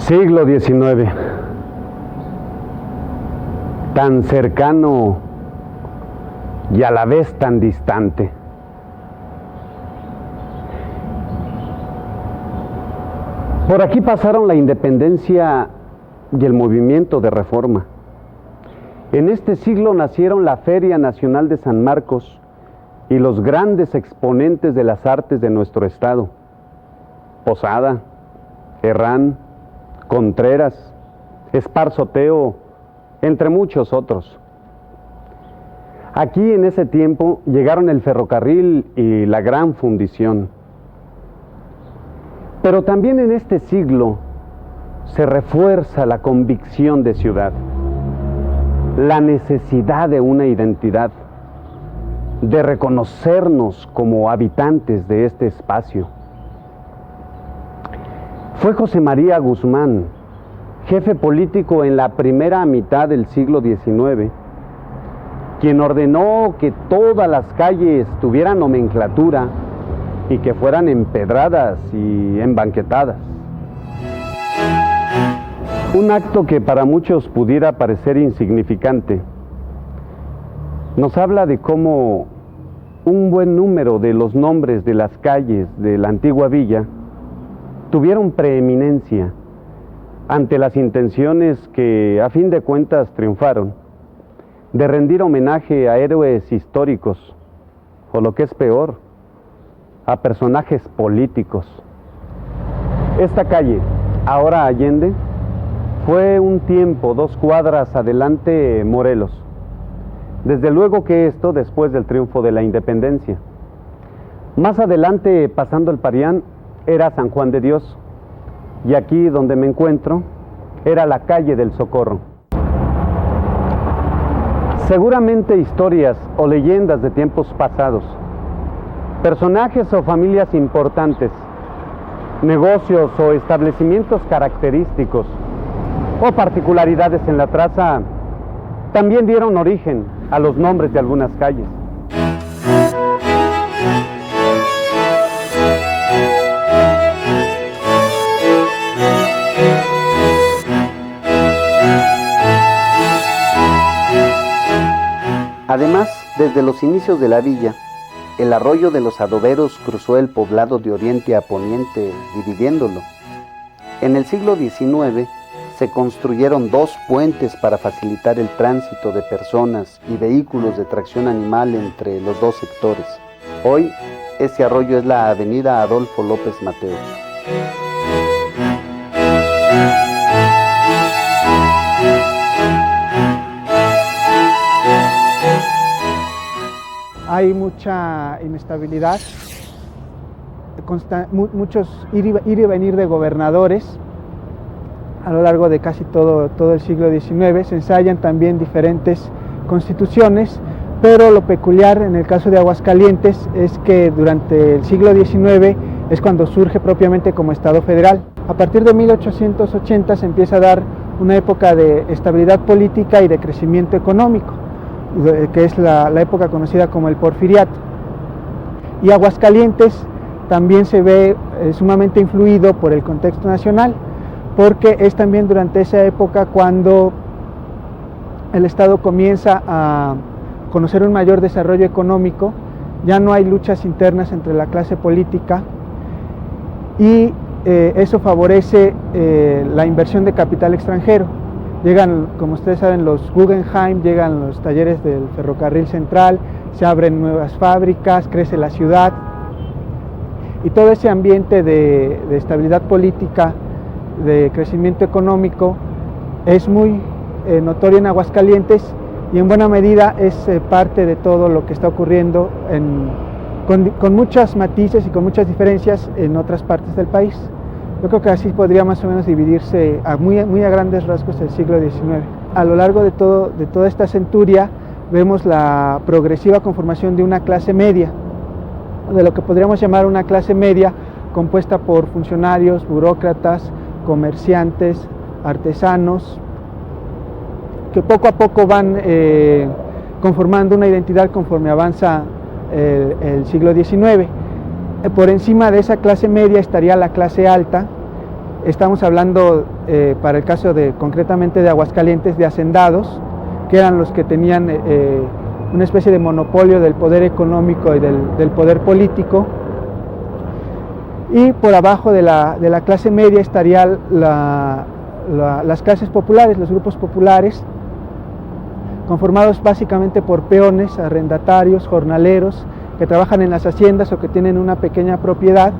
Siglo XIX, tan cercano y a la vez tan distante. Por aquí pasaron la independencia y el movimiento de reforma. En este siglo nacieron la Feria Nacional de San Marcos y los grandes exponentes de las artes de nuestro estado: Posada, Herrán, Contreras, Esparzo Teo, entre muchos otros. Aquí en ese tiempo llegaron el ferrocarril y la gran fundición. Pero también en este siglo se refuerza la convicción de ciudad, la necesidad de una identidad, de reconocernos como habitantes de este espacio. Fue José María Guzmán, jefe político en la primera mitad del siglo XIX, quien ordenó que todas las calles tuvieran nomenclatura y que fueran empedradas y embanquetadas. Un acto que para muchos pudiera parecer insignificante, nos habla de cómo un buen número de los nombres de las calles de la antigua villa tuvieron preeminencia ante las intenciones que a fin de cuentas triunfaron de rendir homenaje a héroes históricos, o lo que es peor, a personajes políticos. Esta calle, ahora Allende, fue un tiempo 2 cuadras adelante Morelos. Desde luego que esto después del triunfo de la independencia. Más adelante, pasando el Parián, era San Juan de Dios, y aquí donde me encuentro era la calle del Socorro. Seguramente historias o leyendas de tiempos pasados, personajes o familias importantes, negocios o establecimientos característicos o particularidades en la traza también dieron origen a los nombres de algunas calles. Además, desde los inicios de la villa, el arroyo de los Adoberos cruzó el poblado de oriente a poniente, dividiéndolo. En el siglo XIX se construyeron 2 puentes para facilitar el tránsito de personas y vehículos de tracción animal entre los 2 sectores. Hoy, ese arroyo es la avenida Adolfo López Mateos. Hay mucha inestabilidad, muchos ir y venir de gobernadores a lo largo de casi todo el siglo XIX. Se ensayan también diferentes constituciones, pero lo peculiar en el caso de Aguascalientes es que durante el siglo XIX es cuando surge propiamente como Estado federal. A partir de 1880 se empieza a dar una época de estabilidad política y de crecimiento económico, que es la época conocida como el Porfiriato. Y Aguascalientes también se ve sumamente influido por el contexto nacional, porque es también durante esa época cuando el Estado comienza a conocer un mayor desarrollo económico, ya no hay luchas internas entre la clase política y eso favorece la inversión de capital extranjero. Llegan, como ustedes saben, los Guggenheim, llegan los talleres del ferrocarril central, se abren nuevas fábricas, crece la ciudad y todo ese ambiente de estabilidad política, de crecimiento económico, es muy notorio en Aguascalientes y en buena medida es parte de todo lo que está ocurriendo con muchos matices y con muchas diferencias en otras partes del país. Yo creo que así podría más o menos dividirse muy a grandes rasgos el siglo XIX. A lo largo de toda esta centuria vemos la progresiva conformación de una clase media, de lo que podríamos llamar una clase media compuesta por funcionarios, burócratas, comerciantes, artesanos, que poco a poco van conformando una identidad conforme avanza el siglo XIX. Por encima de esa clase media estaría la clase alta, Estamos hablando, para el caso concretamente de Aguascalientes, de hacendados, que eran los que tenían una especie de monopolio del poder económico y del poder político. Y por abajo de la clase media estarían las clases populares, los grupos populares, conformados básicamente por peones, arrendatarios, jornaleros, que trabajan en las haciendas o que tienen una pequeña propiedad,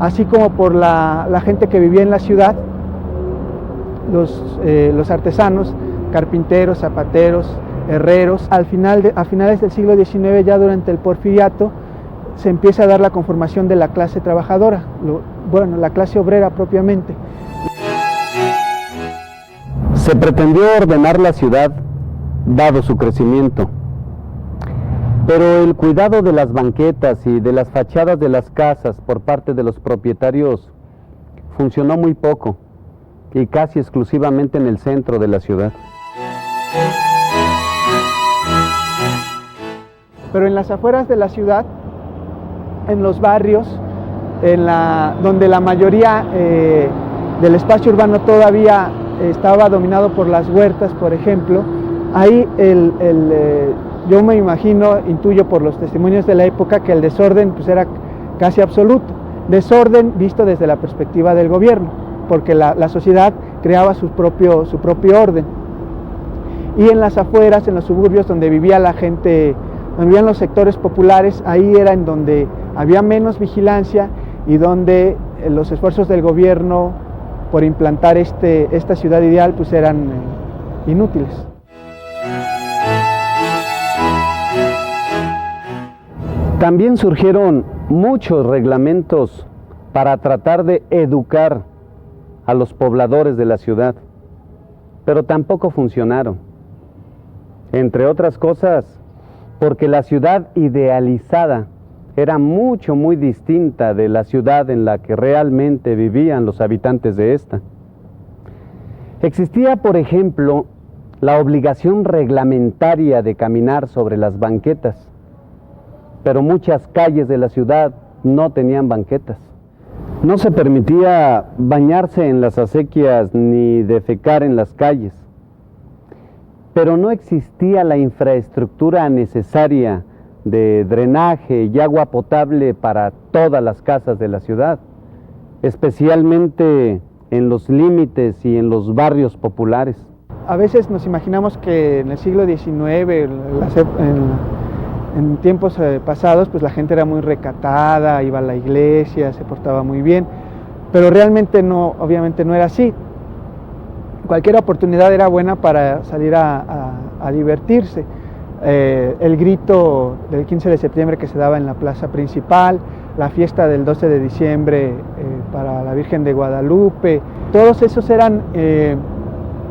así como por la gente que vivía en la ciudad, los artesanos, carpinteros, zapateros, herreros. A finales del siglo XIX, ya durante el Porfiriato, se empieza a dar la conformación de la clase trabajadora, la clase obrera propiamente. Se pretendió ordenar la ciudad dado su crecimiento, pero el cuidado de las banquetas y de las fachadas de las casas por parte de los propietarios funcionó muy poco y casi exclusivamente en el centro de la ciudad. Pero en las afueras de la ciudad, en los barrios, donde la mayoría del espacio urbano todavía estaba dominado por las huertas, por ejemplo, ahí yo me imagino, intuyo por los testimonios de la época, que el desorden pues era casi absoluto. Desorden visto desde la perspectiva del gobierno, porque la sociedad creaba su propio orden. Y en las afueras, en los suburbios donde vivía la gente, donde vivían los sectores populares, ahí era en donde había menos vigilancia y donde los esfuerzos del gobierno por implantar esta ciudad ideal pues eran inútiles. También surgieron muchos reglamentos para tratar de educar a los pobladores de la ciudad, pero tampoco funcionaron. Entre otras cosas, porque la ciudad idealizada era muy distinta de la ciudad en la que realmente vivían los habitantes de esta. Existía, por ejemplo, la obligación reglamentaria de caminar sobre las banquetas, pero muchas calles de la ciudad no tenían banquetas. No se permitía bañarse en las acequias ni defecar en las calles, pero no existía la infraestructura necesaria de drenaje y agua potable para todas las casas de la ciudad, especialmente en los límites y en los barrios populares. A veces nos imaginamos que en el siglo XIX, en tiempos pasados, pues la gente era muy recatada, iba a la iglesia, se portaba muy bien, pero realmente no, obviamente no era así. Cualquier oportunidad era buena para salir a divertirse. El grito del 15 de septiembre que se daba en la plaza principal, la fiesta del 12 de diciembre para la Virgen de Guadalupe, todos esos eran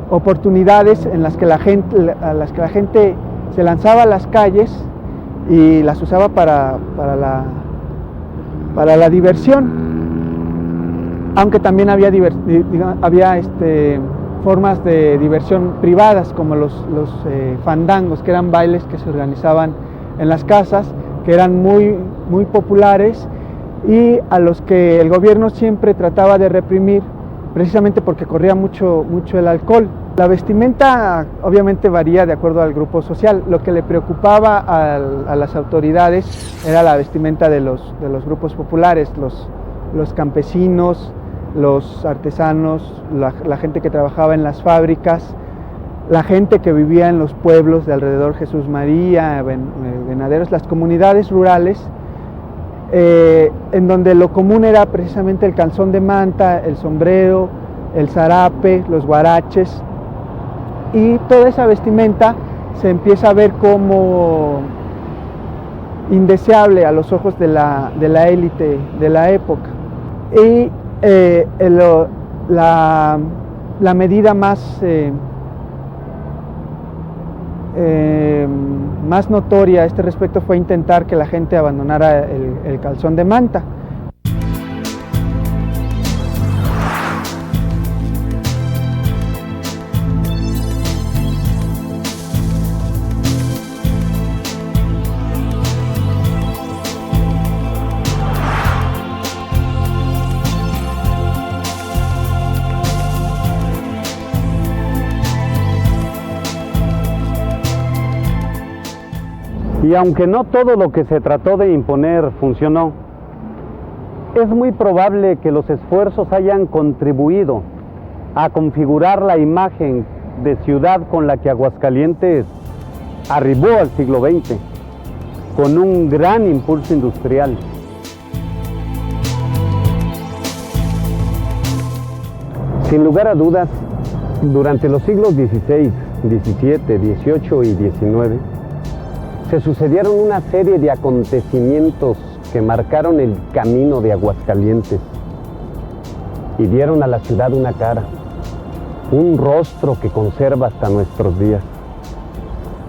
oportunidades en las que la gente se lanzaba a las calles y las usaba para la diversión, aunque también había formas de diversión privadas, como los fandangos, que eran bailes que se organizaban en las casas, que eran muy populares y a los que el gobierno siempre trataba de reprimir, precisamente porque corría mucho el alcohol. La vestimenta obviamente varía de acuerdo al grupo social. Lo que le preocupaba a las autoridades era la vestimenta de los grupos populares, los campesinos, los artesanos, la gente que trabajaba en las fábricas, la gente que vivía en los pueblos de alrededor Jesús María, Venaderos, las comunidades rurales, en donde lo común era precisamente el calzón de manta, el sombrero, el zarape, los guaraches, y toda esa vestimenta se empieza a ver como indeseable a los ojos de la élite de la época. Y la medida más notoria a este respecto fue intentar que la gente abandonara el calzón de manta. Y aunque no todo lo que se trató de imponer funcionó, es muy probable que los esfuerzos hayan contribuido a configurar la imagen de ciudad con la que Aguascalientes arribó al siglo XX, con un gran impulso industrial. Sin lugar a dudas, durante los siglos XVI, XVII, XVIII y XIX, se sucedieron una serie de acontecimientos que marcaron el camino de Aguascalientes y dieron a la ciudad una cara, un rostro que conserva hasta nuestros días.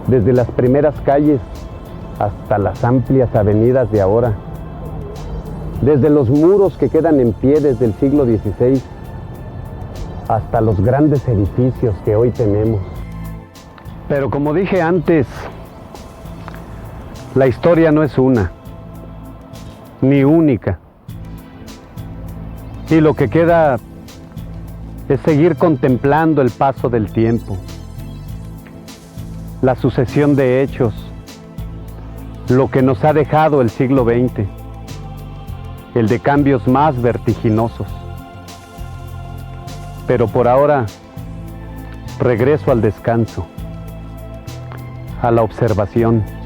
Desde las primeras calles hasta las amplias avenidas de ahora, desde los muros que quedan en pie desde el siglo XVI hasta los grandes edificios que hoy tenemos. Pero como dije antes, la historia no es una, ni única. Y lo que queda es seguir contemplando el paso del tiempo, la sucesión de hechos, lo que nos ha dejado el siglo XX, el de cambios más vertiginosos. Pero por ahora, regreso al descanso, a la observación.